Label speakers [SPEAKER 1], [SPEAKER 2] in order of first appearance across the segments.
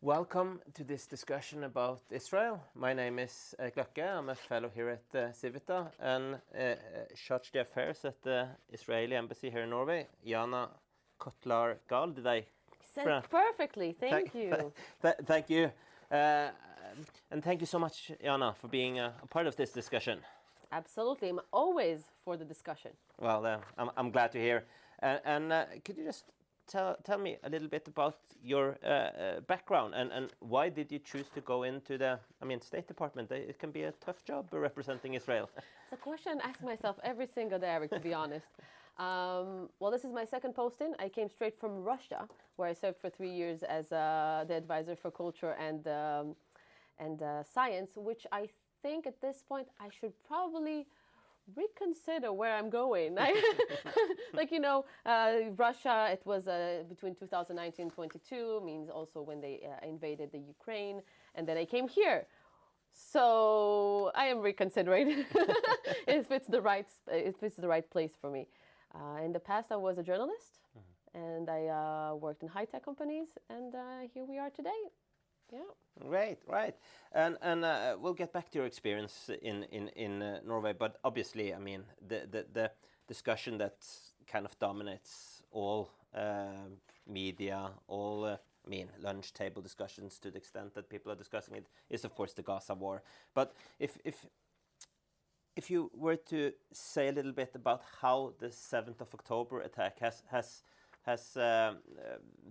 [SPEAKER 1] Welcome to this discussion about Israel. My name is Eirik Løkke. I'm a fellow here at Civita and Chargé affairs at the Israeli embassy here in Norway. Yana Kotlyar-Gal, did I?
[SPEAKER 2] Said perfectly. Thank you.
[SPEAKER 1] Thank you. And thank you so much, Yana, for being a part of this discussion.
[SPEAKER 2] Absolutely. I'm always for the discussion.
[SPEAKER 1] Well, I'm glad to hear. And could you just tell me a little bit about your background and why did you choose to go into the State Department? It can be a tough job representing Israel.
[SPEAKER 2] It's a question I ask myself every single day, Eirik, to be honest. Well, this is my second posting. I came straight from Russia, where I served for 3 years as the advisor for culture and science, which I think at this point I should probably reconsider where I'm going. Russia, it was between 2019 and 22, means also when they invaded the Ukraine, and then I came here. So I am reconsidering if it's the right place for me. In the past, I was a journalist, and I worked in high-tech companies, and here we are today. Yeah.
[SPEAKER 1] Right. And we'll get back to your experience in Norway, but obviously, the discussion that kind of dominates all media, all lunch table discussions to the extent that people are discussing it is, of course, the Gaza war. But if you were to say a little bit about how the 7th of October attack has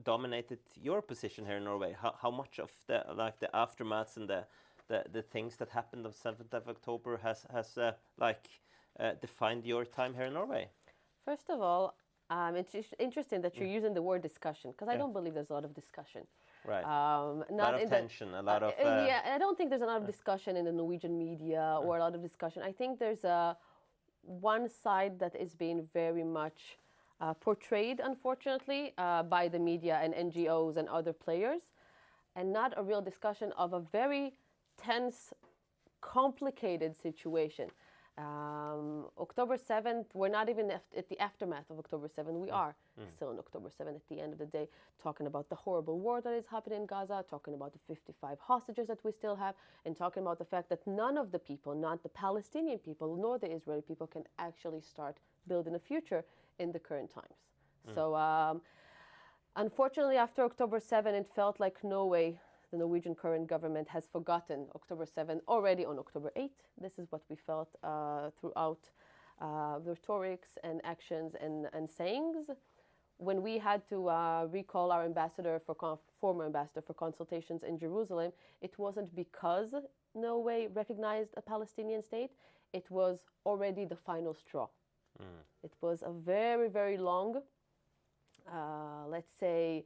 [SPEAKER 1] dominated your position here in Norway, how much of the aftermaths and the things that happened on 7th of October has defined your time here in Norway?
[SPEAKER 2] First of all, it's interesting that you're using the word discussion, because I don't believe there's a lot of discussion.
[SPEAKER 1] Right. A lot of tension, a lot of...
[SPEAKER 2] yeah, I don't think there's a lot of discussion in the Norwegian media or a lot of discussion. I think there's one side that is being very much portrayed, unfortunately, by the media and NGOs and other players, and not a real discussion of a very tense, complicated situation. October 7th, we're not even at the aftermath of October 7th. We are still on October 7th at the end of the day, talking about the horrible war that is happening in Gaza, talking about the 55 hostages that we still have, and talking about the fact that none of the people, not the Palestinian people, nor the Israeli people, can actually start building a future in the current times. So, unfortunately, after October 7th, it felt like Norway, the Norwegian current government, has forgotten October 7th already on October 8th. This is what we felt throughout the rhetorics and actions and sayings. When we had to recall our former ambassador for consultations in Jerusalem, it wasn't because Norway recognized a Palestinian state. It was already the final straw. It was a very, very long, let's say,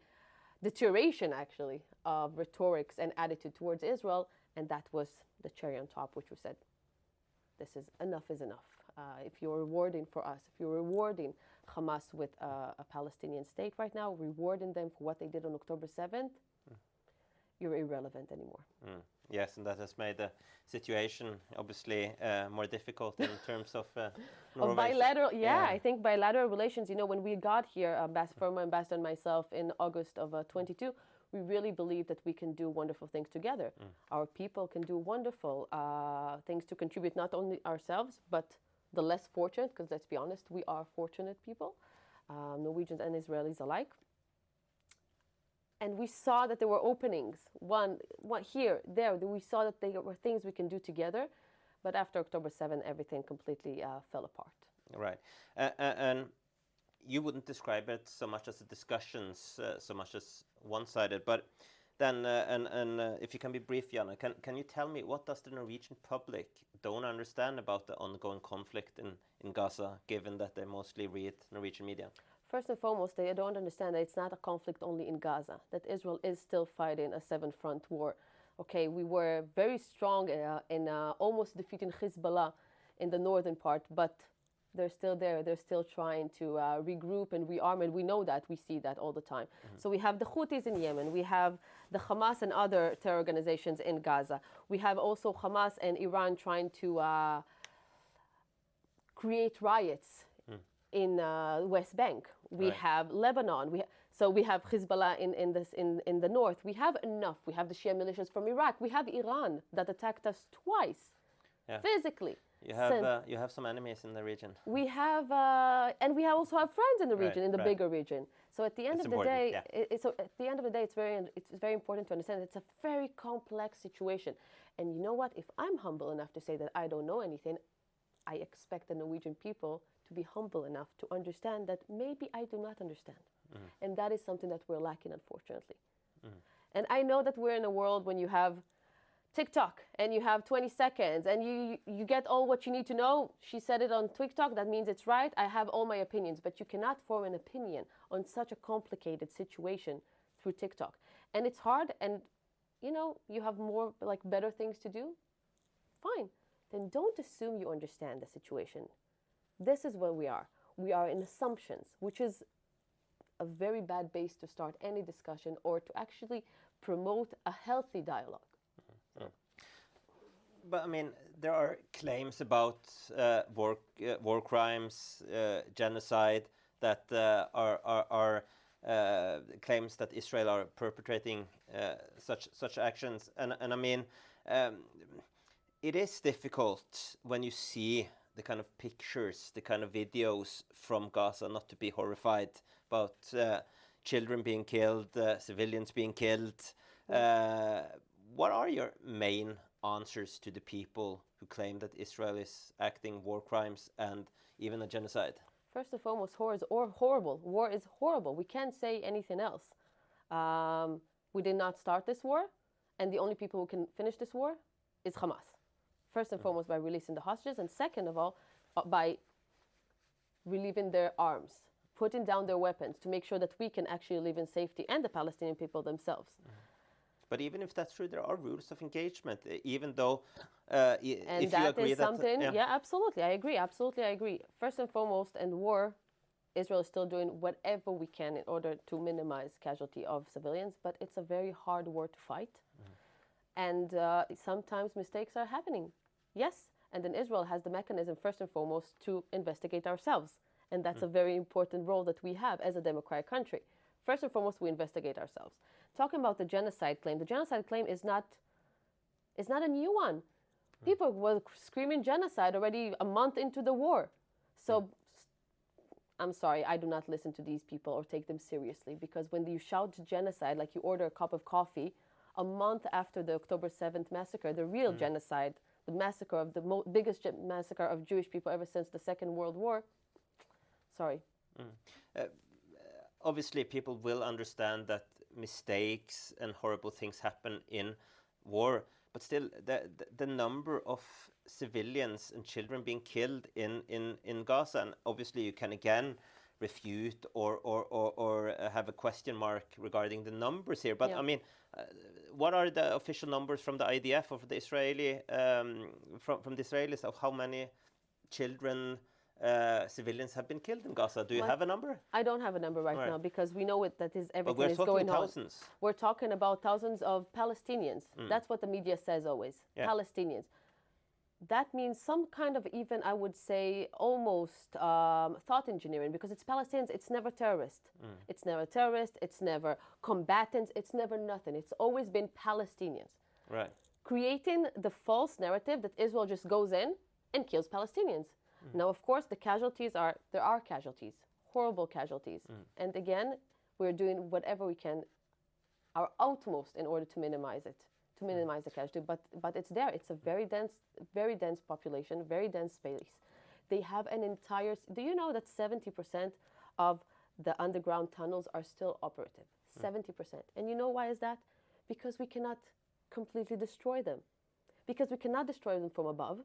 [SPEAKER 2] deterioration, actually, of rhetorics and attitude towards Israel, and that was the cherry on top, which we said, enough is enough. If you're rewarding for us, if you're rewarding Hamas with a Palestinian state right now, rewarding them for what they did on October 7th, you're irrelevant anymore.
[SPEAKER 1] Yes, and that has made the situation obviously more difficult in terms of
[SPEAKER 2] bilateral. Yeah, I think bilateral relations. When we got here, former ambassador and myself in August of 22, we really believe that we can do wonderful things together. Our people can do wonderful things to contribute, not only ourselves, but the less fortunate, because let's be honest, we are fortunate people, Norwegians and Israelis alike. And we saw that there were openings, one here, there. We saw that there were things we can do together. But after October 7th, everything completely fell apart.
[SPEAKER 1] Right. And you wouldn't describe it so much as the discussions, so much as one-sided. But then, if you can be brief, Yana, can you tell me what does the Norwegian public don't understand about the ongoing conflict in Gaza, given that they mostly read Norwegian media?
[SPEAKER 2] First and foremost, they don't understand that it's not a conflict only in Gaza, that Israel is still fighting a seven-front war. Okay, we were very strong in almost defeating Hezbollah in the northern part, but they're still there. They're still trying to regroup and rearm, and we know that. We see that all the time. So we have the Houthis in Yemen. We have the Hamas and other terror organizations in Gaza. We have also Hamas and Iran trying to create riots in West Bank. We have Lebanon. So we have Hezbollah in the north. We have enough. We have the Shia militias from Iraq. We have Iran that attacked us twice, physically.
[SPEAKER 1] You have some enemies in the region.
[SPEAKER 2] We have, and we also have friends in the region, in the bigger region. So at the end of the day, it's very important to understand it's a very complex situation. And you know what? If I'm humble enough to say that I don't know anything, I expect the Norwegian people to be humble enough to understand that maybe I do not understand. And that is something that we're lacking, unfortunately. And I know that we're in a world when you have TikTok and you have 20 seconds and you get all what you need to know. She said it on TikTok, that means it's right. I have all my opinions, but you cannot form an opinion on such a complicated situation through TikTok. And it's hard, and you have more better things to do. Fine. Then don't assume you understand the situation. This is where we are. We are in assumptions, which is a very bad base to start any discussion or to actually promote a healthy dialogue.
[SPEAKER 1] But I mean, there are claims about war crimes, genocide, that are claims that Israel are perpetrating such actions, and I mean, it is difficult when you see the kind of pictures, the kind of videos from Gaza, not to be horrified about children being killed, civilians being killed. What are your main answers to the people who claim that Israel is acting war crimes and even a genocide?
[SPEAKER 2] First and foremost, horrible. War is horrible. We can't say anything else. We did not start this war, and the only people who can finish this war is Hamas. First and foremost, by releasing the hostages, and second of all, by relieving their arms, putting down their weapons to make sure that we can actually live in safety, and the Palestinian people themselves.
[SPEAKER 1] But even if that's true, there are rules of engagement, even though
[SPEAKER 2] and
[SPEAKER 1] if
[SPEAKER 2] that
[SPEAKER 1] you agree
[SPEAKER 2] is something, absolutely, I agree. First and foremost, in war, Israel is still doing whatever we can in order to minimize casualty of civilians, but it's a very hard war to fight. And sometimes mistakes are happening. Yes, and then Israel has the mechanism, first and foremost, to investigate ourselves. And that's a very important role that we have as a democratic country. First and foremost, we investigate ourselves. Talking about the genocide claim is not a new one. People were screaming genocide already a month into the war. So I'm sorry, I do not listen to these people or take them seriously, because when you shout genocide, like you order a cup of coffee, a month after the October 7th massacre, the real genocide, the massacre of the biggest massacre of Jewish people ever since the Second World War. Sorry.
[SPEAKER 1] Obviously, people will understand that mistakes and horrible things happen in war, but still, the number of civilians and children being killed in Gaza, and obviously you can again refute or have a question mark regarding the numbers here. But I mean, what are the official numbers from the IDF or from the Israeli from the Israelis of how many children, civilians have been killed in Gaza? Do you have a number?
[SPEAKER 2] I don't have a number right now, because we know everything is going on.
[SPEAKER 1] But we're talking thousands.
[SPEAKER 2] We're talking about thousands of Palestinians. That's what the media says always. Palestinians. That means some kind of, even I would say, almost thought engineering, because it's Palestinians. It's never terrorist. It's never terrorist. It's never combatants. It's never nothing. It's always been Palestinians.
[SPEAKER 1] Right.
[SPEAKER 2] Creating the false narrative that Israel just goes in and kills Palestinians. Now, of course, there are casualties, horrible casualties. And again, we're doing whatever we can, our utmost, in order to minimize it, to minimize the casualty. But it's there. It's a very dense population, very dense space. They have an entire... Do you know that 70% of the underground tunnels are still operative? 70%. And you know why is that? Because we cannot completely destroy them. Because we cannot destroy them from above.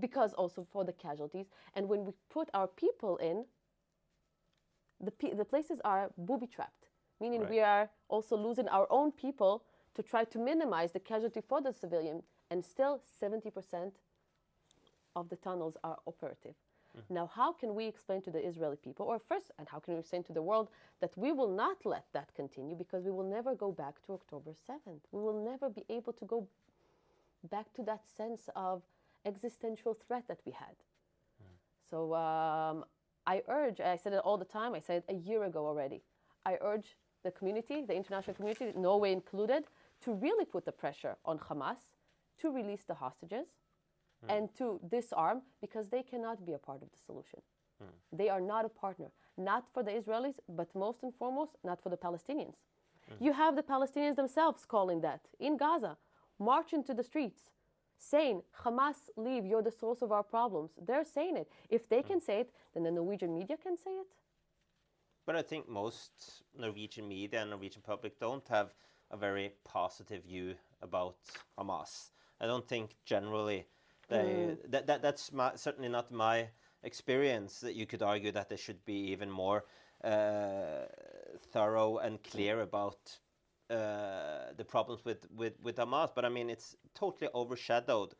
[SPEAKER 2] Because also for the casualties. And when we put our people in, the places are booby-trapped, meaning we are also losing our own people to try to minimize the casualty for the civilian, and still 70% of the tunnels are operative. Now, how can we explain to the Israeli people, or first, and how can we explain to the world that we will not let that continue, because we will never go back to October 7th. We will never be able to go back to that sense of existential threat that we had. So I said it all the time, I said it a year ago already, I urge the community, the international community, Norway included, to really put the pressure on Hamas to release the hostages and to disarm, because they cannot be a part of the solution. They are not a partner, not for the Israelis, but most and foremost, not for the Palestinians. You have the Palestinians themselves calling that in Gaza, marching to the streets, saying, Hamas, leave, you're the source of our problems. They're saying it. If they can say it, then the Norwegian media can say it.
[SPEAKER 1] But I think most Norwegian media and Norwegian public don't have a very positive view about Hamas. I don't think generally that's certainly not my experience, that you could argue that they should be even more thorough and clear about the problems with Hamas. But I mean, it's totally overshadowed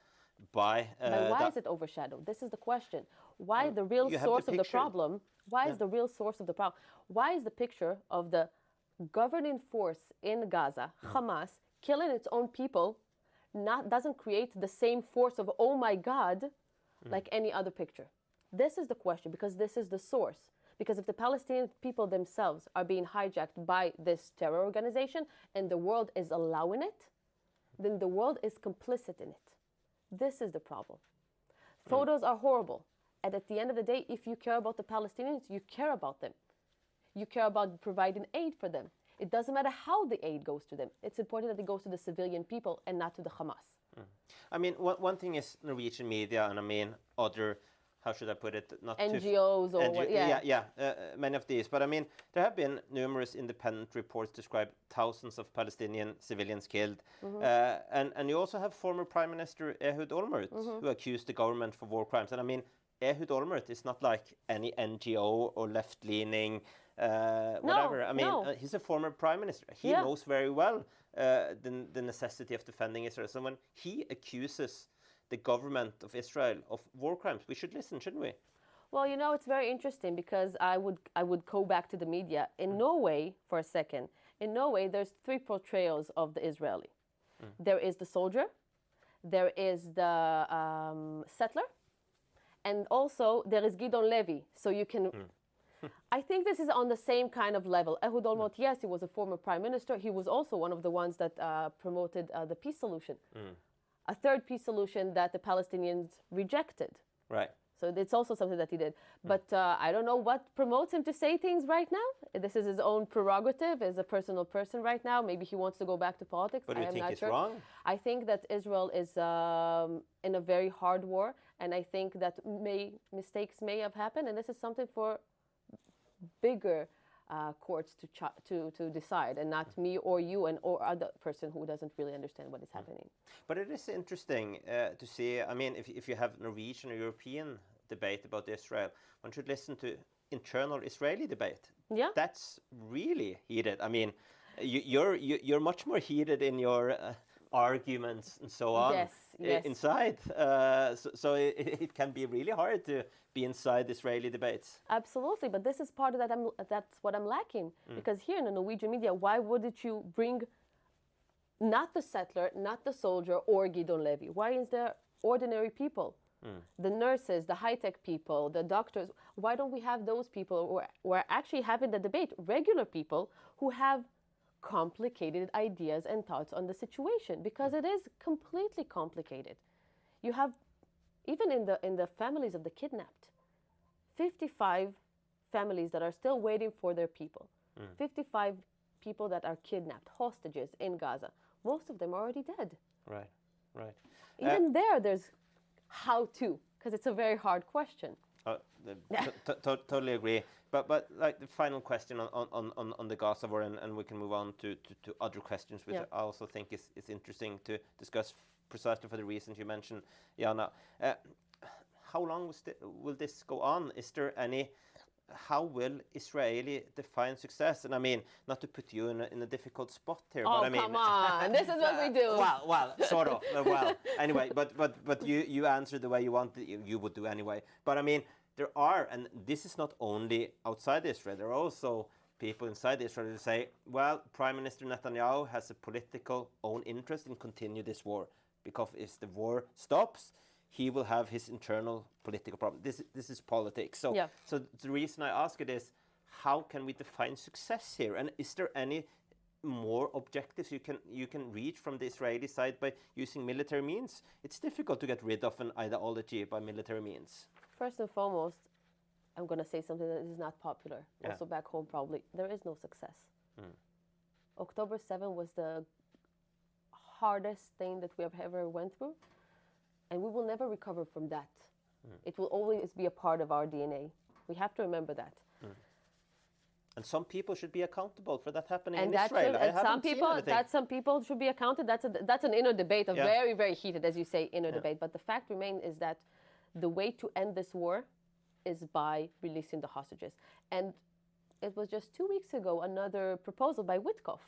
[SPEAKER 1] by...
[SPEAKER 2] But why is it overshadowed? This is the question. Why the real source of the problem? Why is the real source of the problem? Why is the picture of the governing force in Gaza, Hamas, killing its own people, doesn't create the same force of, oh my God, like any other picture? This is the question, because this is the source. Because if the Palestinian people themselves are being hijacked by this terror organization and the world is allowing it, then the world is complicit in it. This is the problem. Photos are horrible. And at the end of the day, if you care about the Palestinians, you care about them. You care about providing aid for them. It doesn't matter how the aid goes to them. It's important that it goes to the civilian people and not to the Hamas.
[SPEAKER 1] I mean, one thing is Norwegian media, and I mean other, how should I put it? Not
[SPEAKER 2] NGOs or what,
[SPEAKER 1] many of these. But I mean, there have been numerous independent reports describe thousands of Palestinian civilians killed. And you also have former Prime Minister Ehud Olmert, who accused the government for war crimes. And I mean, Ehud Olmert is not like any NGO or left-leaning whatever. I mean, he's a former prime minister. He knows very well the necessity of defending Israel. So when he accuses the government of Israel of war crimes, we should listen, shouldn't we?
[SPEAKER 2] Well, you know, it's very interesting, because I would go back to the media. In Norway, for a second, in Norway, there's three portrayals of the Israeli. There is the soldier, there is the settler, and also there is Gideon Levy. So you can... I think this is on the same kind of level. Ehud Olmert, yes, he was a former prime minister. He was also one of the ones that promoted the peace solution. A third peace solution that the Palestinians rejected.
[SPEAKER 1] Right.
[SPEAKER 2] So it's also something that he did. But I don't know what promotes him to say things right now. This is his own prerogative as a personal person right now. Maybe he wants to go back to politics.
[SPEAKER 1] But do you think he's wrong?
[SPEAKER 2] I think that Israel is in a very hard war. And I think that mistakes may have happened. And this is something for bigger courts to decide, and not me or you or other person who doesn't really understand what is happening.
[SPEAKER 1] But it is interesting to see. I mean, if you have Norwegian or European debate about Israel, one should listen to internal Israeli debate.
[SPEAKER 2] Yeah,
[SPEAKER 1] that's really heated. I mean, you're much more heated in your arguments and so on.
[SPEAKER 2] Yes.
[SPEAKER 1] Inside. So it can be really hard to be inside Israeli debates.
[SPEAKER 2] Absolutely, but this is part of that. That's what I'm lacking. Because here in the Norwegian media, why wouldn't you bring not the settler, not the soldier, or Gideon Levy? Why is there ordinary people? The nurses, the high-tech people, the doctors. Why don't we have those people who are actually having the debate? Regular people who have complicated ideas and thoughts on the situation, because it is completely complicated. You have, even in the families of the kidnapped, 55 families that are still waiting for their people. 55 people that are kidnapped, hostages in Gaza. Most of them are already dead.
[SPEAKER 1] Right.
[SPEAKER 2] Even there's how to, because it's a very hard question.
[SPEAKER 1] Totally agree. But like the final question on the Gaza war, and we can move on to other questions, which I also think is interesting to discuss, precisely for the reasons you mentioned, Yana. How long will this go on? Is there any? How will Israeli define success? And I mean, not to put you in a difficult spot here, but I mean,
[SPEAKER 2] come on, this is what we do.
[SPEAKER 1] Well, sort of. Anyway, but you answer the way you want you would do anyway. But I mean, there are, and this is not only outside Israel. There are also people inside Israel who say, well, Prime Minister Netanyahu has a political own interest in continue this war, because if the war stops, he will have his internal political problem. This is politics. So the reason I ask it is, how can we define success here? And is there any more objectives you can reach from the Israeli side by using military means? It's difficult to get rid of an ideology by military means.
[SPEAKER 2] First and foremost, I'm going to say something that is not popular. Also back home, probably. There is no success. October 7 was the hardest thing that we have ever went through, and we will never recover from that. It will always be a part of our DNA. We have to remember that.
[SPEAKER 1] And some people should be accountable for that happening
[SPEAKER 2] and
[SPEAKER 1] in Israel.
[SPEAKER 2] Some people should be accounted. That's an inner debate, very, very heated, as you say, inner debate. But the fact remains is that the way to end this war is by releasing the hostages. And it was just 2 weeks ago, another proposal by Witkoff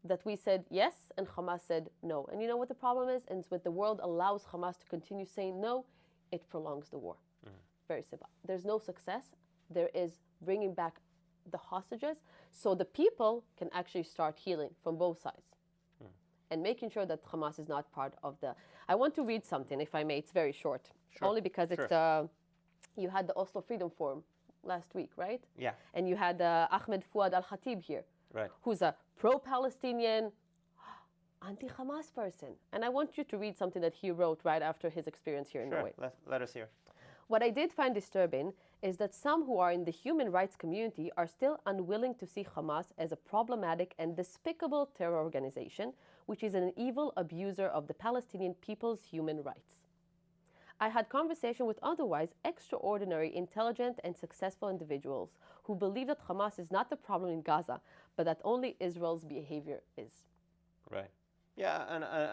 [SPEAKER 2] that we said yes, and Hamas said no. And you know what the problem is? And when the world allows Hamas to continue saying no, it prolongs the war. Very simple. There's no success. There is bringing back the hostages so the people can actually start healing from both sides and making sure that Hamas is not part of the... I want to read something, if I may. It's very short. Only because it's you had the Oslo Freedom Forum last week, right?
[SPEAKER 1] Yeah.
[SPEAKER 2] And you had Ahmed Fouad Al-Khatib here, who's a pro-Palestinian, anti-Hamas person. And I want you to read something that he wrote right after his experience here in Norway.
[SPEAKER 1] Let us hear.
[SPEAKER 2] What I did find disturbing is that some who are in the human rights community are still unwilling to see Hamas as a problematic and despicable terror organization, which is an evil abuser of the Palestinian people's human rights. I had conversation with otherwise extraordinary, intelligent and successful individuals who believe that Hamas is not the problem in Gaza, but that only Israel's behavior is.
[SPEAKER 1] Right. Yeah,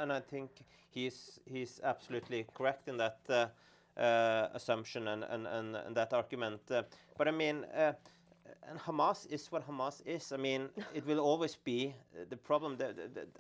[SPEAKER 1] and I think he's absolutely correct in that assumption and that argument. But I mean, and Hamas is what Hamas is. I mean, it will always be the problem.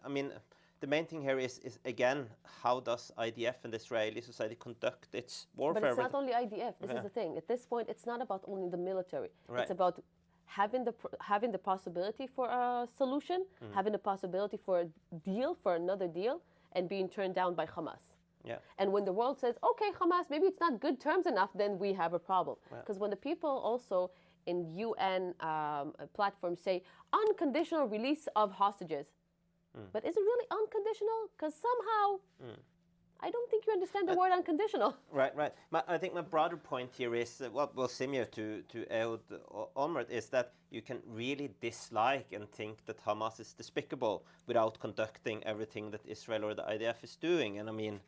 [SPEAKER 1] I mean, the main thing here is again, how does IDF and the Israeli society conduct its warfare?
[SPEAKER 2] But it's not only IDF. This is the thing. At this point, it's not about only the military.
[SPEAKER 1] Right.
[SPEAKER 2] It's about having the possibility for a solution, having the possibility for a deal, for another deal, and being turned down by Hamas.
[SPEAKER 1] Yeah.
[SPEAKER 2] And when the world says, okay, Hamas, maybe it's not good terms enough, then we have a problem. Because when the people also in UN platforms say unconditional release of hostages, but is it really unconditional? Because somehow, I don't think you understand the word unconditional.
[SPEAKER 1] Right. I think my broader point here is what was similar to Ehud Olmert is that you can really dislike and think that Hamas is despicable without conducting everything that Israel or the IDF is doing. And I mean,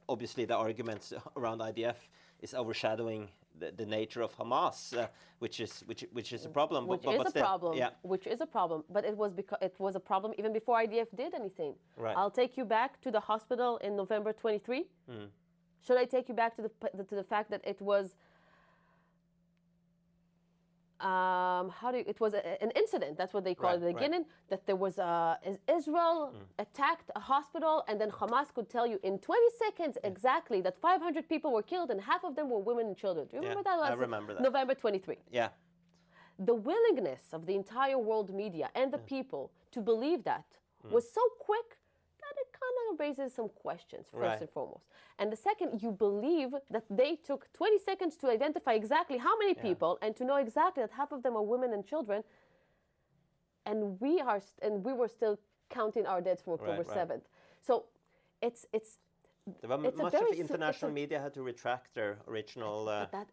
[SPEAKER 1] obviously the arguments around IDF is overshadowing the nature of Hamas, which is a problem. Which
[SPEAKER 2] is a problem. But it was a problem even before IDF did anything.
[SPEAKER 1] Right.
[SPEAKER 2] I'll take you back to the hospital in November 23. Should I take you back to the fact that it was it was an incident, that's what they call it at the beginning, that there was Israel attacked a hospital, and then Hamas could tell you in 20 seconds exactly that 500 people were killed and half of them were women and children. Do you remember that?
[SPEAKER 1] I remember that.
[SPEAKER 2] November 23.
[SPEAKER 1] Yeah.
[SPEAKER 2] The willingness of the entire world media and the people to believe that was so quick that it kind of raises some questions, first and foremost. And the second, you believe that they took 20 seconds to identify exactly how many people and to know exactly that half of them are women and children, and we were still counting our deads from October 7th. So it's
[SPEAKER 1] much of the international media had to retract their original...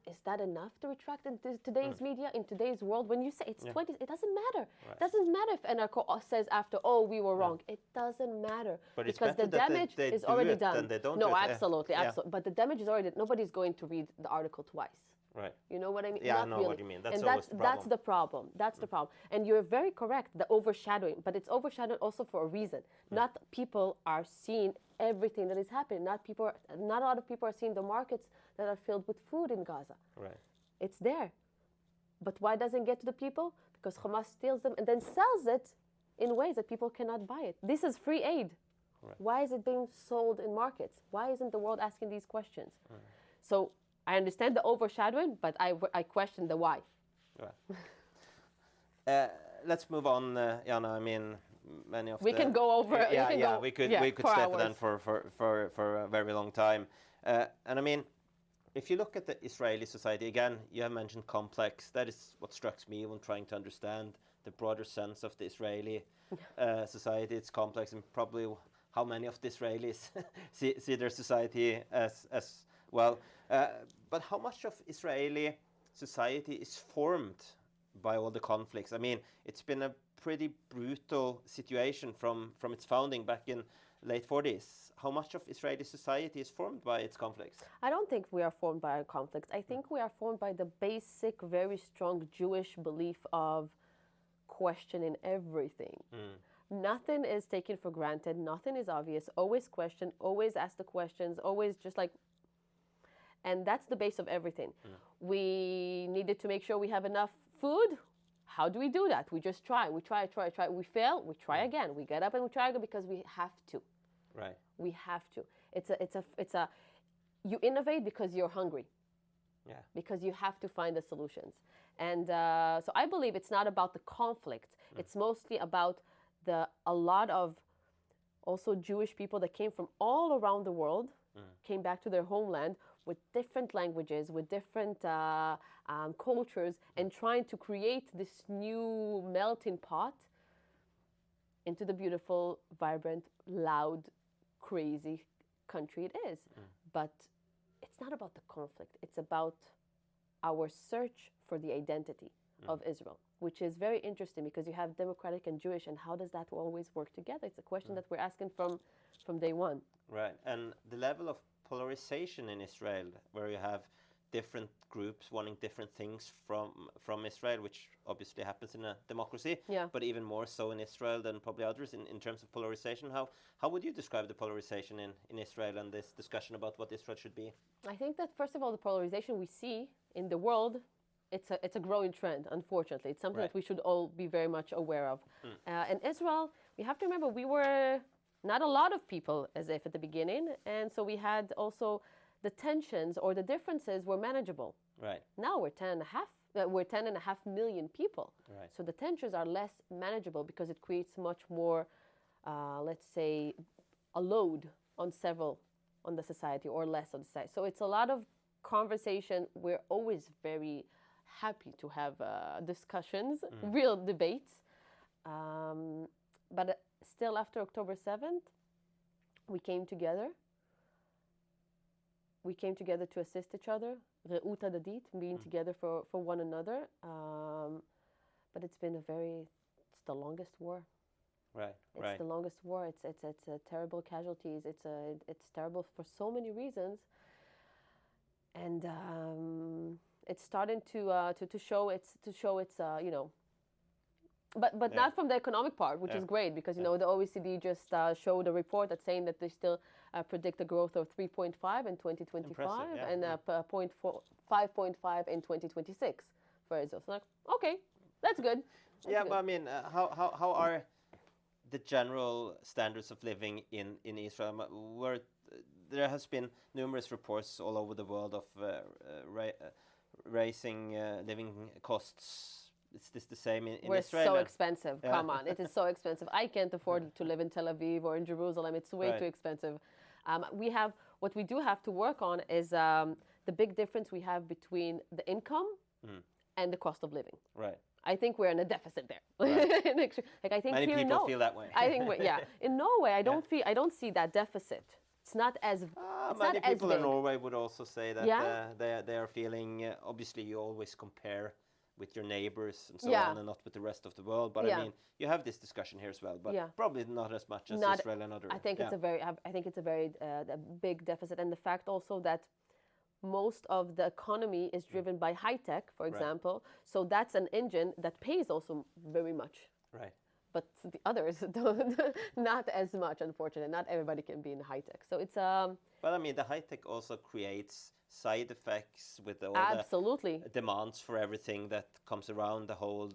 [SPEAKER 2] Is that enough to retract in today's media, in today's world? When you say it's 20, it doesn't matter. It doesn't matter if NRK says after, we were wrong. It doesn't matter.
[SPEAKER 1] But
[SPEAKER 2] because the damage is already done.
[SPEAKER 1] They don't
[SPEAKER 2] no, absolutely. But the damage is already... Nobody's going to read the article twice.
[SPEAKER 1] Right.
[SPEAKER 2] You know what I mean?
[SPEAKER 1] Yeah, I know what you mean. That's
[SPEAKER 2] the problem. That's the problem. And you're very correct, the overshadowing. But it's overshadowed also for a reason. Not people are seeing everything that is happening. Not a lot of people are seeing the markets that are filled with food in Gaza.
[SPEAKER 1] Right.
[SPEAKER 2] It's there. But why doesn't it get to the people? Because Hamas steals them and then sells it in ways that people cannot buy it. This is free aid. Right. Why is it being sold in markets? Why isn't the world asking these questions? Right. So I understand the overshadowing, but I question the why.
[SPEAKER 1] Right. Let's move on, Yana. I mean, many of
[SPEAKER 2] we can go over.
[SPEAKER 1] We could stay for then for a very long time. And I mean, if you look at the Israeli society, again, you have mentioned complex. That is what strikes me when trying to understand the broader sense of the Israeli society. It's complex, and probably how many of the Israelis see their society as well. But how much of Israeli society is formed by all the conflicts? I mean, it's been a pretty brutal situation from its founding back in late 40s. How much of Israeli society is formed by its conflicts?
[SPEAKER 2] I don't think we are formed by our conflicts. I think we are formed by the basic, very strong Jewish belief of questioning everything. Nothing is taken for granted. Nothing is obvious. Always question, always ask the questions, always just like... And that's the base of everything. We needed to make sure we have enough food. How do we do that? We just try. We try. We fail. We try again. We get up and we try again because we have to.
[SPEAKER 1] Right.
[SPEAKER 2] We have to. It's a. You innovate because you're hungry.
[SPEAKER 1] Yeah.
[SPEAKER 2] Because you have to find the solutions. And so I believe it's not about the conflict. It's mostly about a lot of also Jewish people that came from all around the world, came back to their homeland with different languages, with different cultures, and trying to create this new melting pot into the beautiful, vibrant, loud, crazy country it is. But it's not about the conflict. It's about our search for the identity of Israel, which is very interesting because you have democratic and Jewish, and how does that always work together? It's a question that we're asking from day one.
[SPEAKER 1] Right. And the level of polarization in Israel, where you have different groups wanting different things from Israel, which obviously happens in a democracy, but even more so in Israel than probably others in terms of polarization. How would you describe the polarization in Israel and this discussion about what Israel should be?
[SPEAKER 2] I think that, first of all, the polarization we see in the world, it's a growing trend, unfortunately. It's something that we should all be very much aware of. In Israel, we have to remember we were not a lot of people as if at the beginning, and so we had also the tensions or the differences were manageable.
[SPEAKER 1] Right.
[SPEAKER 2] Now we're 10.5 million people.
[SPEAKER 1] Right.
[SPEAKER 2] So the tensions are less manageable because it creates much more, let's say, a load on the society or less on society. So it's a lot of conversation. We're always very happy to have discussions, real debates. But still, after October 7th, we came together. We came together to assist each other, re'ut hadadit, being together for one another. But it's been it's the longest war.
[SPEAKER 1] Right.
[SPEAKER 2] It's the longest war. It's terrible casualties. It's terrible for so many reasons. And it's starting to show its but not from the economic part, which is great because the OECD just showed a report that's saying that they still predict a growth of 3.5 in 2025 and 5.5 in 2026 for Israel. So okay, that's good.
[SPEAKER 1] But I mean, how are the general standards of living in Israel? Where there has been numerous reports all over the world of raising living costs. Is this the same in Israel?
[SPEAKER 2] We're so expensive. Come on, it is so expensive. I can't afford to live in Tel Aviv or in Jerusalem. It's way too expensive. What we do have to work on is the big difference we have between the income and the cost of living.
[SPEAKER 1] Right.
[SPEAKER 2] I think we're in a deficit there.
[SPEAKER 1] Right.
[SPEAKER 2] I think
[SPEAKER 1] many people feel that way.
[SPEAKER 2] I think in Norway, I don't see that deficit. It's not as
[SPEAKER 1] many people in Norway would also say that they are feeling. Obviously, you always compare with your neighbors and so on, and not with the rest of the world. But I mean, you have this discussion here as well, but probably not as much as Israel and other.
[SPEAKER 2] I think it's a very big deficit, and the fact also that most of the economy is driven by high tech, for example. So that's an engine that pays also very much.
[SPEAKER 1] Right.
[SPEAKER 2] But the others don't, not as much, unfortunately. Not everybody can be in high tech. So it's
[SPEAKER 1] But I mean, the high tech also creates side effects with all
[SPEAKER 2] absolutely
[SPEAKER 1] the demands for everything that comes around the whole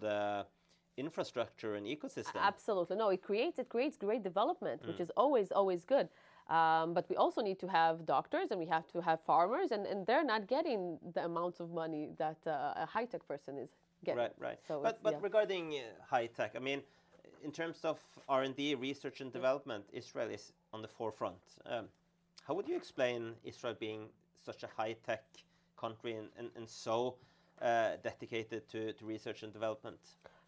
[SPEAKER 1] infrastructure and ecosystem.
[SPEAKER 2] Absolutely. No, it creates great development, which is always good. But we also need to have doctors and we have to have farmers, and they're not getting the amounts of money that a high-tech person is getting.
[SPEAKER 1] Right.
[SPEAKER 2] So
[SPEAKER 1] but regarding high-tech, I mean, in terms of R&D, research and development, Israel is on the forefront. How would you explain Israel being such a high-tech country and so dedicated to research and development?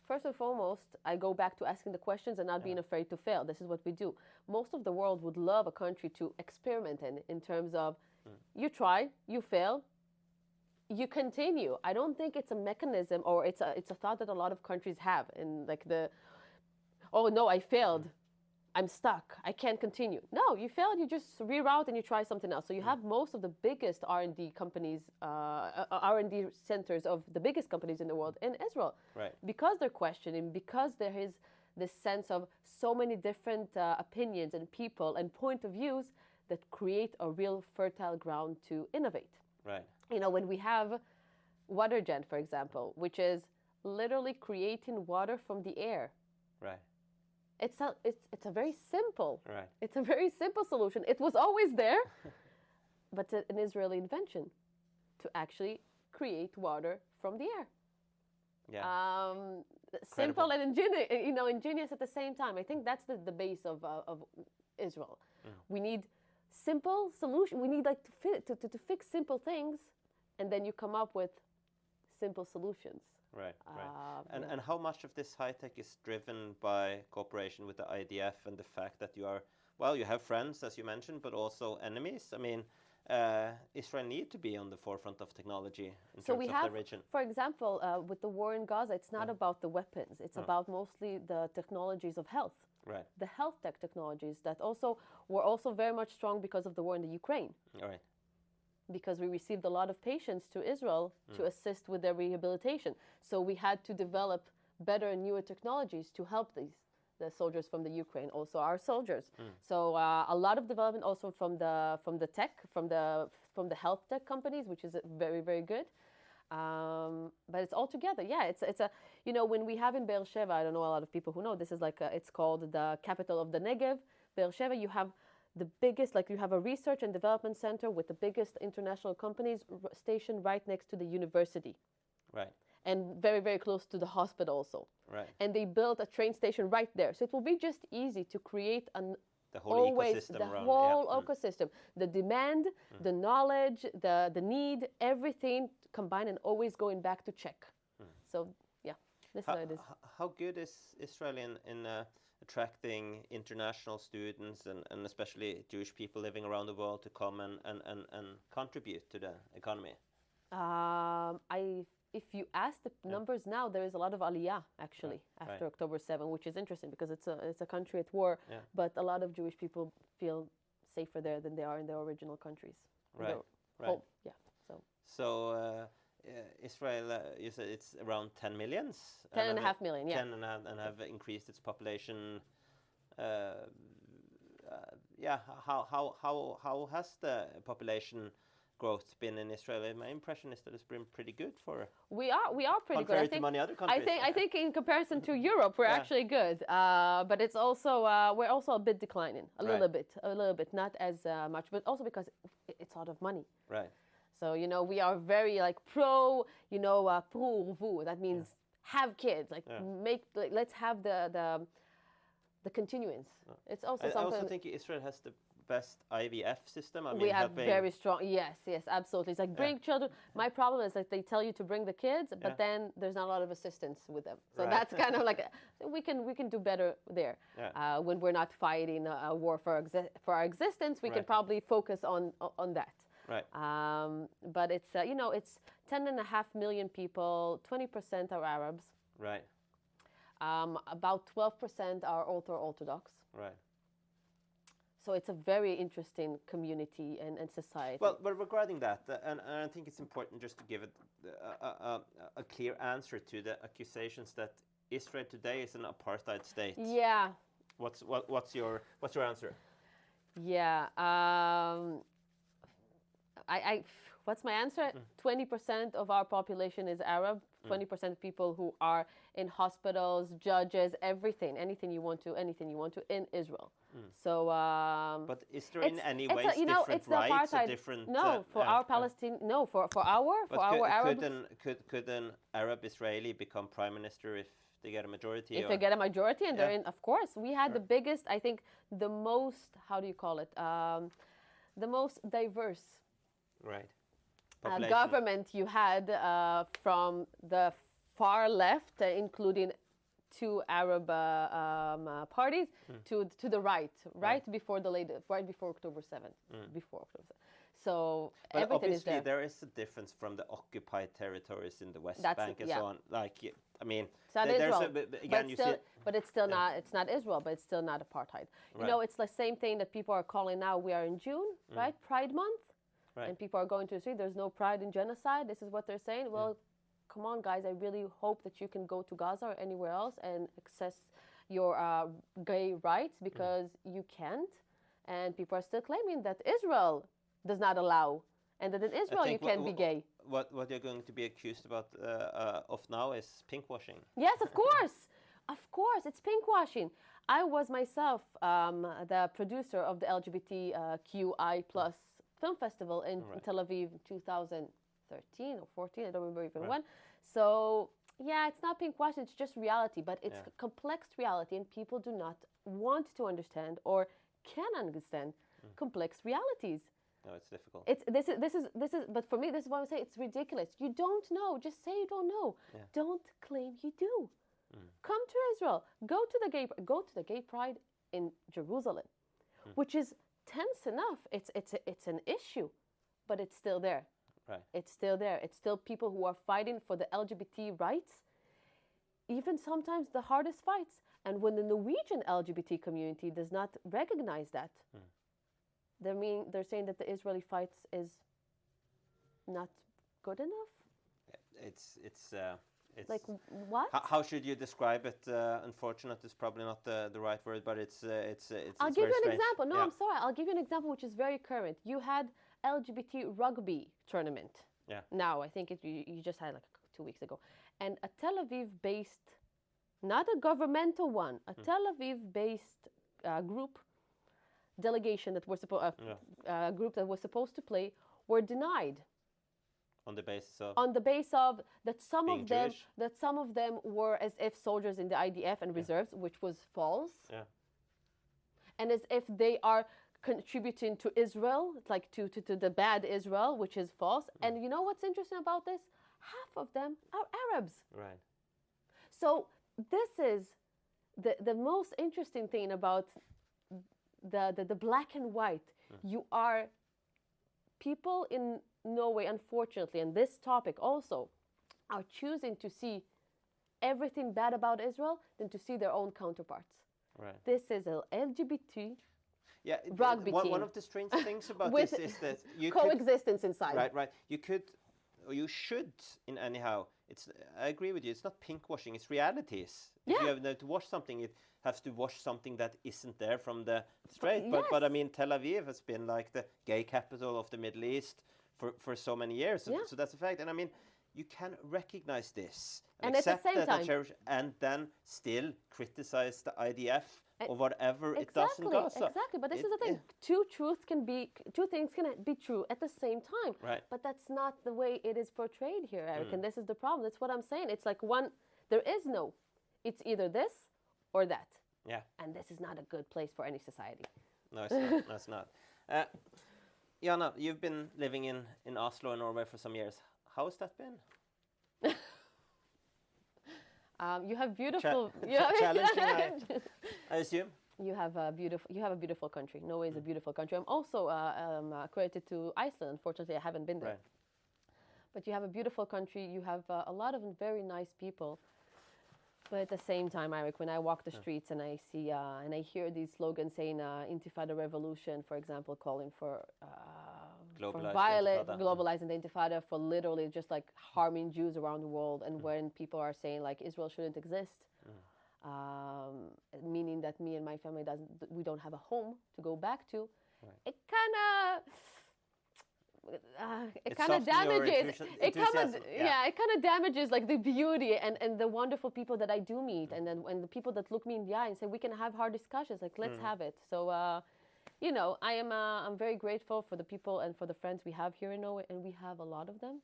[SPEAKER 2] First and foremost, I go back to asking the questions and not being afraid to fail. This is what we do. Most of the world would love a country to experiment in terms of you try, you fail, you continue. I don't think it's a mechanism or it's a thought that a lot of countries have in like oh no, I failed. I'm stuck. I can't continue. No, you failed. You just reroute and you try something else. So you have most of the biggest R&D companies, R&D centers of the biggest companies in the world in Israel.
[SPEAKER 1] Right.
[SPEAKER 2] Because they're questioning, because there is this sense of so many different opinions and people and point of views that create a real fertile ground to innovate.
[SPEAKER 1] Right.
[SPEAKER 2] You know, when we have WaterGen, for example, which is literally creating water from the air.
[SPEAKER 1] Right.
[SPEAKER 2] It's a very simple.
[SPEAKER 1] Right.
[SPEAKER 2] It's a very simple solution. It was always there, but an Israeli invention to actually create water from the air.
[SPEAKER 1] Yeah.
[SPEAKER 2] Simple and ingenious at the same time. I think that's the base of Israel. We need simple solution. We need like to fix simple things, and then you come up with simple solutions.
[SPEAKER 1] Right, right. And how much of this high tech is driven by cooperation with the IDF and the fact that you have friends, as you mentioned, but also enemies? I mean, Israel need to be on the forefront of technology in terms of the region.
[SPEAKER 2] For example, with the war in Gaza, it's not about the weapons. It's about mostly the technologies of health.
[SPEAKER 1] Right.
[SPEAKER 2] The health tech technologies that were also very much strong because of the war in the Ukraine.
[SPEAKER 1] All right.
[SPEAKER 2] Because we received a lot of patients to Israel to assist with their rehabilitation. So we had to develop better and newer technologies to help the soldiers from the Ukraine, also our soldiers. So a lot of development also from the tech, from the health tech companies, which is very, very good. But it's all together. Yeah, it's a when we have in Be'er Sheva, I don't know a lot of people who know, this is like it's called the capital of the Negev. Be'er Sheva, you have the biggest, like you have a research and development center with the biggest international companies stationed right next to the university.
[SPEAKER 1] Right.
[SPEAKER 2] And very, very close to the hospital also.
[SPEAKER 1] Right.
[SPEAKER 2] And they built a train station right there. So it will be just easy to create
[SPEAKER 1] the whole ecosystem around.
[SPEAKER 2] The whole ecosystem. The demand, the knowledge, the need, everything combined and always going back to check. So yeah, this is how it is.
[SPEAKER 1] How good is Israel in attracting international students and especially Jewish people living around the world to come and contribute to the economy?
[SPEAKER 2] If you ask the numbers now, there is a lot of aliyah actually after October 7, which is interesting because it's a country at war, but a lot of Jewish people feel safer there than they are in their original countries.
[SPEAKER 1] Right.
[SPEAKER 2] Home. Yeah.
[SPEAKER 1] So Israel, you said it's around 10 million?
[SPEAKER 2] 10.5 million, yeah.
[SPEAKER 1] 10 and have increased its population. How has the population growth been in Israel? My impression is that it's been pretty good for.
[SPEAKER 2] We are pretty good.
[SPEAKER 1] Compared to many other countries.
[SPEAKER 2] I think in comparison to Europe, we're actually good. But it's also we're also a bit declining, a little bit, not as much, but also because it's a lot of money.
[SPEAKER 1] Right.
[SPEAKER 2] So we are very like pro, pour vous. That means have kids, let's have the continuance. It's also something.
[SPEAKER 1] I also think Israel has the best IVF system. I mean,
[SPEAKER 2] we have very strong. Yes, absolutely. It's like bring children. My problem is that they tell you to bring the kids, but then there's not a lot of assistance with them. So that's kind of like we can do better there. Yeah. When we're not fighting a war for our existence, we can probably focus on that.
[SPEAKER 1] Right.
[SPEAKER 2] But it's it's 10.5 million people. 20% are Arabs.
[SPEAKER 1] Right.
[SPEAKER 2] About 12% are Orthodox.
[SPEAKER 1] Right.
[SPEAKER 2] So it's a very interesting community and society.
[SPEAKER 1] Well, but regarding that, and I think it's important just to give it a clear answer to the accusations that Israel today is an apartheid state.
[SPEAKER 2] Yeah.
[SPEAKER 1] What's your answer?
[SPEAKER 2] Yeah. What's my answer? 20% of our population is Arab. 20% of people who are in hospitals, judges, anything you want to in Israel. So.
[SPEAKER 1] But is there in any way different rights or different?
[SPEAKER 2] No, for our Palestinian. No, for our Arabs.
[SPEAKER 1] Could an Arab Israeli become prime minister if they get a majority?
[SPEAKER 2] If they get a majority, and they're in, of course, we had the biggest. I think the most. How do you call it? The most diverse.
[SPEAKER 1] Right.
[SPEAKER 2] government you had from the far left, including two Arab parties, to the right before October 7th, before October 7th. So
[SPEAKER 1] but
[SPEAKER 2] everything is
[SPEAKER 1] obviously
[SPEAKER 2] there.
[SPEAKER 1] there is a difference from the occupied territories in the West
[SPEAKER 2] That's
[SPEAKER 1] Bank and so on. Like, I mean,
[SPEAKER 2] it's not
[SPEAKER 1] there's
[SPEAKER 2] Israel,
[SPEAKER 1] again, you see,
[SPEAKER 2] but it's still not. It's not Israel, but it's still not apartheid. You know, it's the same thing that people are calling now. We are in June, right? Pride Month, and people are going to the street. There's no pride in genocide. This is what they're saying. Well, come on, guys. I really hope that you can go to Gaza or anywhere else and access your gay rights, because you can't. And people are still claiming that Israel does not allow, and that in Israel you can be gay.
[SPEAKER 1] What you're going to be accused about of now is pinkwashing.
[SPEAKER 2] Yes, of course. Of course, it's pinkwashing. I was myself the producer of the LGBTQI plus film festival in Tel Aviv in 2013 or 14, I don't remember even when. So, yeah, it's not pinkwashing, it's just reality, but it's a complex reality, and people do not want to understand or can understand complex realities.
[SPEAKER 1] No, it's difficult.
[SPEAKER 2] This is. But for me, this is why I say it's ridiculous. You don't know. Just say you don't know.
[SPEAKER 1] Yeah.
[SPEAKER 2] Don't claim you do. Come to Israel. Go to the gay pride in Jerusalem, which is tense enough. It's an issue, but it's still there.
[SPEAKER 1] Right.
[SPEAKER 2] It's still there. It's still people who are fighting for the LGBT rights. Even sometimes the hardest fights. And when the Norwegian LGBT community does not recognize that. They're saying that the Israeli fights is not good enough.
[SPEAKER 1] It's
[SPEAKER 2] like what?
[SPEAKER 1] How should you describe it? Unfortunate is probably not the right word, but it's.
[SPEAKER 2] I'll give you an example. No, I'm sorry. I'll give you an example which is very current. You had LGBT rugby tournament.
[SPEAKER 1] Yeah.
[SPEAKER 2] Now I think you just had like 2 weeks ago, and a Tel Aviv-based, not a governmental one, a Tel Aviv-based group. Delegation that were group that was supposed to play were denied
[SPEAKER 1] on the basis of
[SPEAKER 2] that some of them were as if soldiers in the IDF and reserves, which was false. Yeah. And as if they are contributing to Israel, like to the bad Israel, which is false. And you know what's interesting about this? Half of them are Arabs.
[SPEAKER 1] Right.
[SPEAKER 2] So this is the most interesting thing about the black and white. You are people in Norway, unfortunately, and this topic also, are choosing to see everything bad about Israel than to see their own counterparts.
[SPEAKER 1] Right.
[SPEAKER 2] This is a LGBT
[SPEAKER 1] rugby team. One of the strange things about this is that you
[SPEAKER 2] coexistence inside.
[SPEAKER 1] Right. You could, or you should, in anyhow. I agree with you. It's not pinkwashing. It's realities. If you have to wash something, it has to wash something that isn't there from the straight. But I mean, Tel Aviv has been like the gay capital of the Middle East for so many years. So that's a fact. And I mean, you can recognize this and accept that and cherish, and then still criticize the IDF or whatever it does in Gaza.
[SPEAKER 2] Exactly. But this is the thing. Two things can be true at the same time.
[SPEAKER 1] Right.
[SPEAKER 2] But that's not the way it is portrayed here, Eirik. And this is the problem. That's what I'm saying. It's like there is no. It's either this or that.
[SPEAKER 1] Yeah.
[SPEAKER 2] And this is not a good place for any society.
[SPEAKER 1] No, it's not. No, it's not. Yana, you've been living in Oslo in Norway for some years. How has that been?
[SPEAKER 2] You have beautiful...
[SPEAKER 1] Challenging, I assume?
[SPEAKER 2] You have a beautiful country. Norway is a beautiful country. I'm also accredited to Iceland. Unfortunately, I haven't been there.
[SPEAKER 1] Right.
[SPEAKER 2] But you have a beautiful country. You have a lot of very nice people. But at the same time, Eirik, when I walk the streets and I see and I hear these slogans saying Intifada Revolution, for example, calling for globalizing the Intifada, for literally just like harming Jews around the world, and when people are saying like Israel shouldn't exist, meaning that me and my family we don't have a home to go back to, it kind of damages. It kind of damages like the beauty and the wonderful people that I do meet, and the people that look me in the eye and say we can have hard discussions. Like let's have it. So I'm very grateful for the people and for the friends we have here in Norway, and we have a lot of them.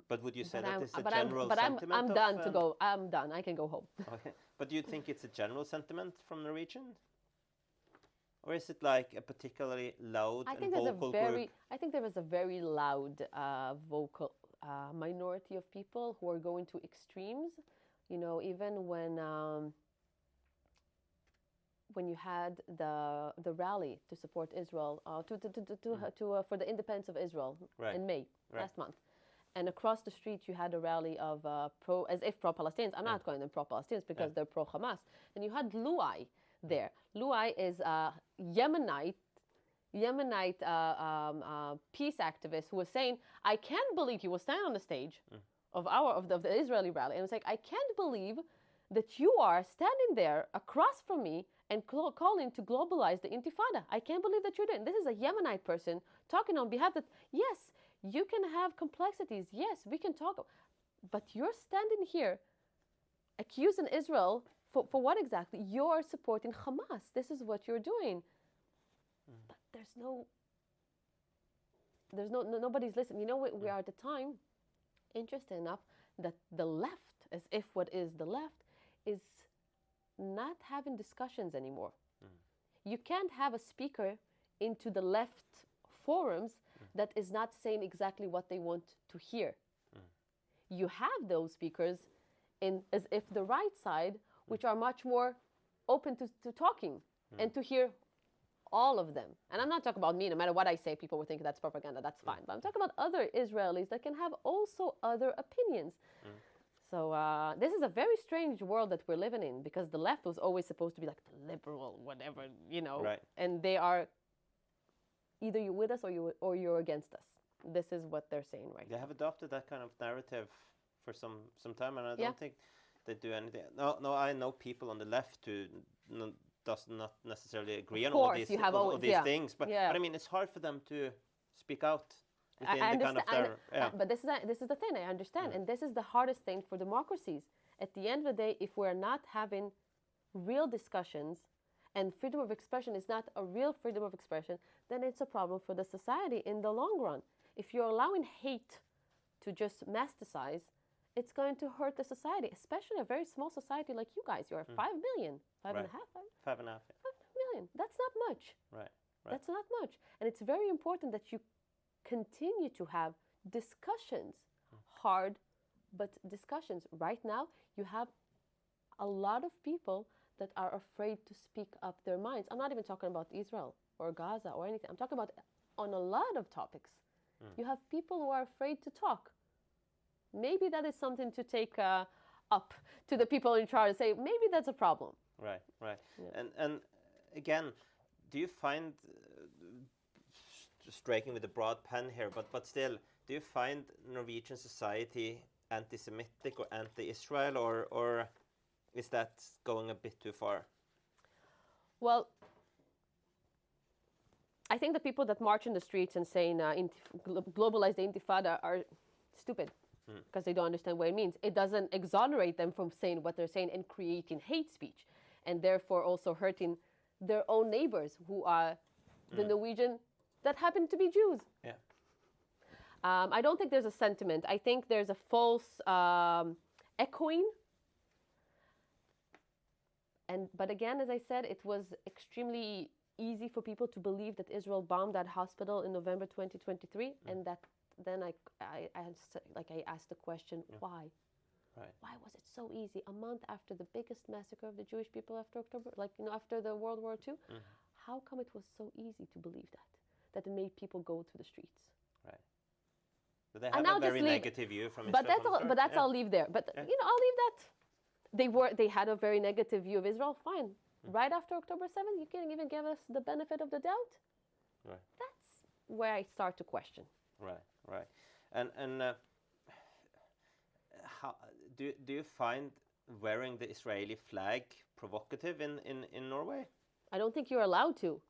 [SPEAKER 1] But would you say that is a general sentiment?
[SPEAKER 2] I'm done to go. I'm done. I can go home.
[SPEAKER 1] Okay. But do you think it's a general sentiment from Norwegian? Or is it like a particularly loud and vocal group?
[SPEAKER 2] I think there is a very loud vocal minority of people who are going to extremes. You know, even when you had the rally to support Israel, for the independence of Israel in May last month, and across the street you had a rally of pro-Palestinians. I'm not calling them pro-Palestinians because they're pro-Hamas. And you had Luai there. Luai is a Yemenite peace activist who was saying, "I can't believe," he was standing on the stage of the Israeli rally, and was like, "I can't believe that you are standing there across from me and calling to globalize the Intifada. I can't believe that you're doing." This is a Yemenite person talking on behalf that, yes, you can have complexities. Yes, we can talk. But you're standing here accusing Israel for what exactly? You're supporting Hamas. This is what you're doing. But nobody's listening. You know, we are at the time, interesting enough, that the left, as if what is the left, is not having discussions anymore. You can't have a speaker into the left forums that is not saying exactly what they want to hear. You have those speakers as if the right side, which are much more open to talking and to hear all of them. And I'm not talking about me. No matter what I say, people will think that's propaganda. That's fine. But I'm talking about other Israelis that can have also other opinions. So this is a very strange world that we're living in, because the left was always supposed to be like the liberal, whatever, you know.
[SPEAKER 1] Right.
[SPEAKER 2] And they are either you're with us or you're against us. This is what they're saying right now.
[SPEAKER 1] They have adopted that kind of narrative for some time, and I don't think they do anything. No, I know people on the left who does not necessarily agree on all these things, but I mean, it's hard for them to speak out within the kind of their...
[SPEAKER 2] But this is the thing, I understand, and this is the hardest thing for democracies. At the end of the day, if we're not having real discussions, and freedom of expression is not a real freedom of expression, then it's a problem for the society in the long run. If you're allowing hate to just masticize, it's going to hurt the society, especially a very small society like you guys. You're 5 million, 5.5 million.
[SPEAKER 1] 5.5
[SPEAKER 2] million. That's not much.
[SPEAKER 1] Right.
[SPEAKER 2] That's not much. And it's very important that you continue to have discussions, hard, but discussions. Right now, you have a lot of people that are afraid to speak up their minds. I'm not even talking about Israel or Gaza or anything. I'm talking about on a lot of topics. You have people who are afraid to talk. Maybe that is something to take up to the people in charge and say, maybe that's a problem.
[SPEAKER 1] Right. Yeah. And again, do you find, striking with a broad pen here, but still, do you find Norwegian society anti-Semitic or anti-Israel, or is that going a bit too far?
[SPEAKER 2] Well, I think the people that march in the streets and saying globalize the Intifada are stupid, because they don't understand what it means. It doesn't exonerate them from saying what they're saying and creating hate speech, and therefore also hurting their own neighbors who are the Norwegian that happen to be Jews.
[SPEAKER 1] Yeah.
[SPEAKER 2] I don't think there's a sentiment. I think there's a false echoing. But again, as I said, it was extremely easy for people to believe that Israel bombed that hospital in November 2023, and that then I asked the question, why?
[SPEAKER 1] Right.
[SPEAKER 2] Why was it so easy? A month after the biggest massacre of the Jewish people after October, after the World War II, how come it was so easy to believe that it made people go to the streets?
[SPEAKER 1] Right. But they have a very negative view from Israel.
[SPEAKER 2] But that's I'll leave there. But I'll leave that. They had a very negative view of Israel. Fine. Right after October 7th, you can't even give us the benefit of the doubt.
[SPEAKER 1] Right.
[SPEAKER 2] That's where I start to question.
[SPEAKER 1] Right. And how do you find wearing the Israeli flag provocative in Norway?
[SPEAKER 2] I don't think you're allowed to.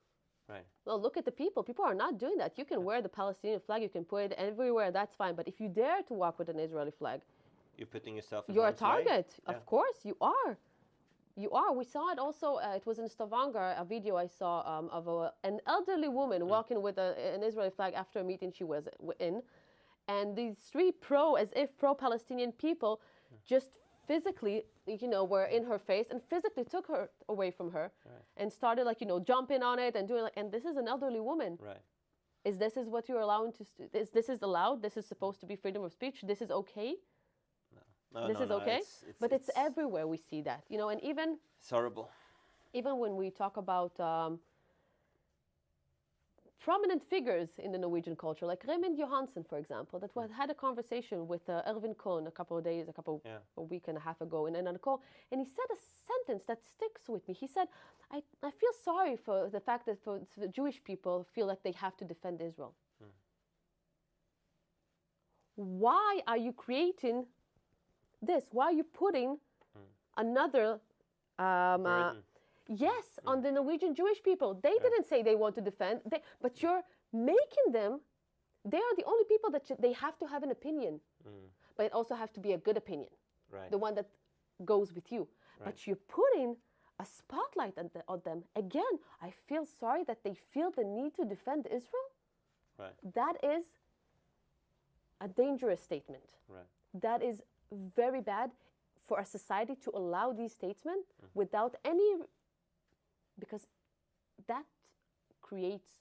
[SPEAKER 1] Right.
[SPEAKER 2] Well, look at the people. People are not doing that. You can wear the Palestinian flag. You can put it everywhere. That's fine. But if you dare to walk with an Israeli flag,
[SPEAKER 1] you're putting yourself in
[SPEAKER 2] you're a
[SPEAKER 1] harm's way?
[SPEAKER 2] target. Of course, you are. You are. We saw it also. It was in Stavanger, a video I saw of an elderly woman walking with an Israeli flag after a meeting she was in. And these three pro-Palestinian people just physically, were in her face and physically took her away from her,
[SPEAKER 1] Right.
[SPEAKER 2] and started jumping on it and doing and this is an elderly woman.
[SPEAKER 1] Right.
[SPEAKER 2] This is what you're allowing to this is allowed? This is supposed to be freedom of speech? This is okay?
[SPEAKER 1] No,
[SPEAKER 2] This is okay? But it's everywhere we see that, and even
[SPEAKER 1] it's horrible.
[SPEAKER 2] even when we talk about prominent figures in the Norwegian culture, like Raymond Johansen, for example, that had a conversation with Ervin Kohn a week and a half ago in another call, and he said a sentence that sticks with me. He said, I feel sorry for the fact that for the Jewish people feel like they have to defend Israel. Why are you creating this? Why are you putting another on the Norwegian Jewish people? They didn't say they want to defend, but you're making them. They are the only people that they have to have an opinion, but it also has to be a good opinion,
[SPEAKER 1] Right.
[SPEAKER 2] the one that goes with you.
[SPEAKER 1] Right.
[SPEAKER 2] But you're putting a spotlight on them. Again, I feel sorry that they feel the need to defend Israel.
[SPEAKER 1] Right.
[SPEAKER 2] That is a dangerous statement.
[SPEAKER 1] Right.
[SPEAKER 2] That is very bad for a society to allow these statements without any, because that creates.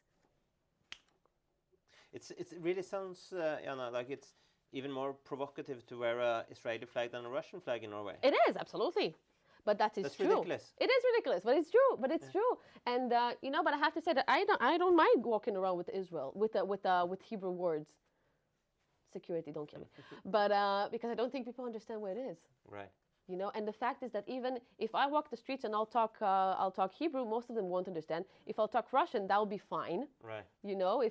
[SPEAKER 1] It really sounds, Yana, like it's even more provocative to wear a Israeli flag than a Russian flag in Norway.
[SPEAKER 2] It is, absolutely. But that's
[SPEAKER 1] That's
[SPEAKER 2] true.
[SPEAKER 1] ridiculous.
[SPEAKER 2] It is ridiculous, but it's true. But it's true. And but I have to say that I don't mind walking around with Israel with Hebrew words. Security, don't kill me. But because I don't think people understand what it is.
[SPEAKER 1] Right.
[SPEAKER 2] And the fact is that even if I walk the streets and I'll talk Hebrew, most of them won't understand. If I'll talk Russian, that'll be fine.
[SPEAKER 1] Right.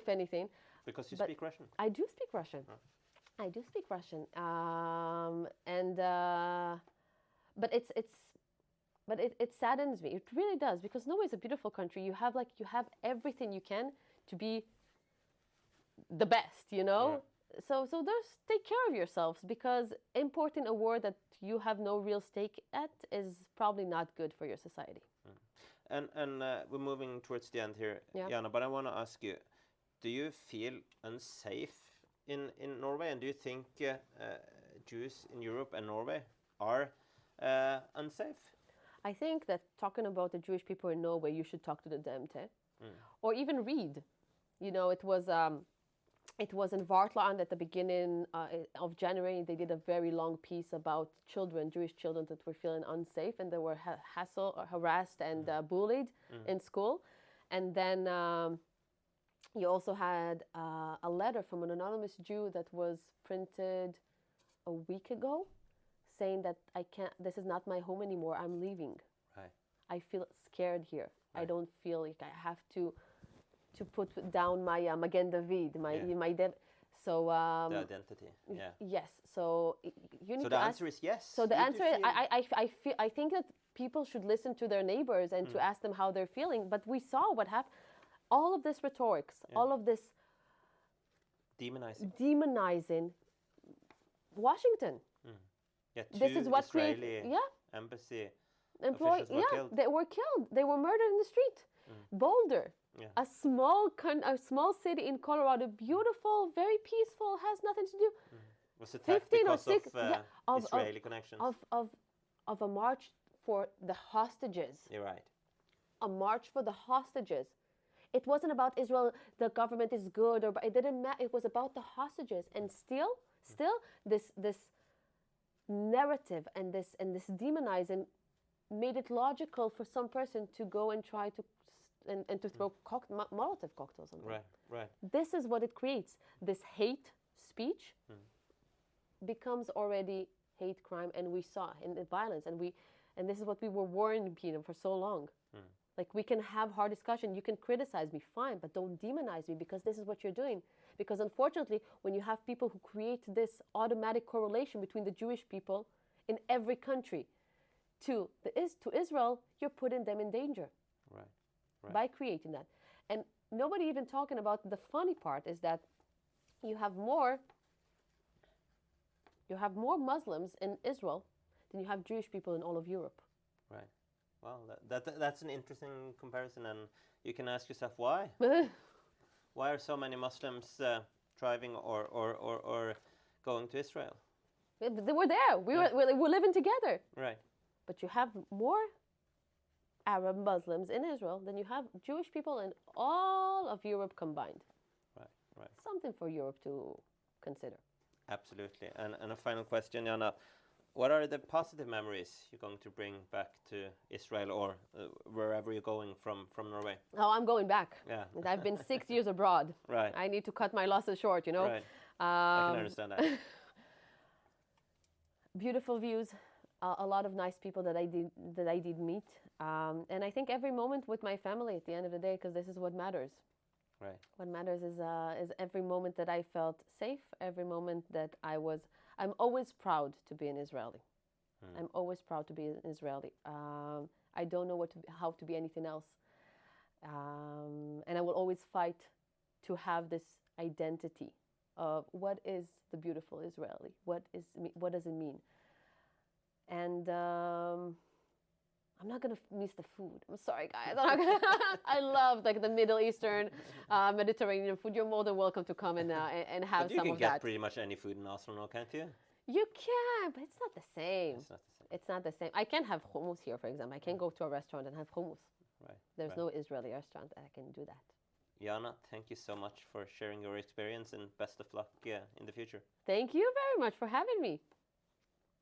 [SPEAKER 2] If anything.
[SPEAKER 1] Because you
[SPEAKER 2] But
[SPEAKER 1] speak Russian.
[SPEAKER 2] I do speak Russian.
[SPEAKER 1] Oh.
[SPEAKER 2] I do speak Russian. But it saddens me. It really does, because Norway is a beautiful country. You have everything you can to be the best.
[SPEAKER 1] Yeah.
[SPEAKER 2] So just take care of yourselves, because importing a war that you have no real stake at is probably not good for your society.
[SPEAKER 1] And we're moving towards the end here,
[SPEAKER 2] Yeah.
[SPEAKER 1] Yana, but I want to ask you, do you feel unsafe in Norway? And do you think Jews in Europe and Norway are unsafe?
[SPEAKER 2] I think that talking about the Jewish people in Norway, you should talk to the DMT, or even read. It was in Vartland at the beginning of January. They did a very long piece about Jewish children that were feeling unsafe, and they were harassed and bullied in school. And then you also had a letter from an anonymous Jew that was printed a week ago, saying that this is not my home anymore. I'm leaving.
[SPEAKER 1] Right.
[SPEAKER 2] I feel scared here.
[SPEAKER 1] Right.
[SPEAKER 2] I don't feel like I have to put down my Magen David, my so
[SPEAKER 1] The identity. Yeah.
[SPEAKER 2] yes. So you need
[SPEAKER 1] So
[SPEAKER 2] to
[SPEAKER 1] the
[SPEAKER 2] ask.
[SPEAKER 1] answer is yes.
[SPEAKER 2] So the
[SPEAKER 1] You do
[SPEAKER 2] answer is
[SPEAKER 1] feel-
[SPEAKER 2] I think that people should listen to their neighbors and to ask them how they're feeling. But we saw what happened. All of this rhetorics, all of this demonizing Washington.
[SPEAKER 1] Yeah,
[SPEAKER 2] This is what
[SPEAKER 1] Israeli embassy
[SPEAKER 2] employees.
[SPEAKER 1] officials were killed.
[SPEAKER 2] They were killed. They were murdered in the street. Boulder, a small city in Colorado, beautiful, very peaceful, has nothing to do.
[SPEAKER 1] Was attacked
[SPEAKER 2] 15 or
[SPEAKER 1] because
[SPEAKER 2] 6
[SPEAKER 1] of Israeli connections.
[SPEAKER 2] Of a march for the hostages.
[SPEAKER 1] You're right.
[SPEAKER 2] A march for the hostages. It wasn't about Israel, the government is good, or it didn't matter. It was about the hostages. And still this narrative and this demonizing made it logical for some person to go and try to and to throw Molotov cocktails on them.
[SPEAKER 1] Right, right.
[SPEAKER 2] This is what it creates. This hate speech becomes already hate crime, and we saw in the violence, and this is what we were warning people for so long. Like, we can have hard discussion. You can criticize me, fine, but don't demonize me, because this is what you're doing. Because unfortunately, when you have people who create this automatic correlation between the Jewish people in every country to Israel, you're putting them in danger.
[SPEAKER 1] Right. Right.
[SPEAKER 2] By creating that. And nobody even talking about the funny part is that you have more Muslims in Israel than you have Jewish people in all of Europe.
[SPEAKER 1] Right. Well, that's an interesting comparison, and you can ask yourself why. Why are so many Muslims driving or going to Israel?
[SPEAKER 2] They were there. We were living together.
[SPEAKER 1] Right.
[SPEAKER 2] But you have more Arab Muslims in Israel than you have Jewish people in all of Europe combined.
[SPEAKER 1] Right. Right.
[SPEAKER 2] Something for Europe to consider.
[SPEAKER 1] Absolutely. And a final question, Yana. What are the positive memories you're going to bring back to Israel or wherever you're going from Norway?
[SPEAKER 2] Oh, I'm going back.
[SPEAKER 1] Yeah.
[SPEAKER 2] I've been 6 years abroad.
[SPEAKER 1] Right.
[SPEAKER 2] I need to cut my losses short, you know.
[SPEAKER 1] Right. I can understand that.
[SPEAKER 2] Beautiful views, a lot of nice people that I did meet, and I think every moment with my family at the end of the day, because this is what matters.
[SPEAKER 1] Right.
[SPEAKER 2] What matters is every moment that I felt safe, every moment that I'm always proud to be an Israeli. I'm always proud to be an Israeli. I don't know how to be anything else. And I will always fight to have this identity of what is the beautiful Israeli? What does it mean? And I'm not gonna miss the food. I'm sorry, guys. I love like the Middle Eastern, Mediterranean food. You're more than welcome to come and have some of that.
[SPEAKER 1] You can get pretty much any food in Oslo, can't you?
[SPEAKER 2] You can, but it's not the same.
[SPEAKER 1] It's not the same.
[SPEAKER 2] It's not the same. I can have hummus here, for example. I can go to a restaurant and have hummus.
[SPEAKER 1] Right.
[SPEAKER 2] There's no Israeli restaurant that I can do that.
[SPEAKER 1] Yana, thank you so much for sharing your experience and best of luck in the future.
[SPEAKER 2] Thank you very much for having me.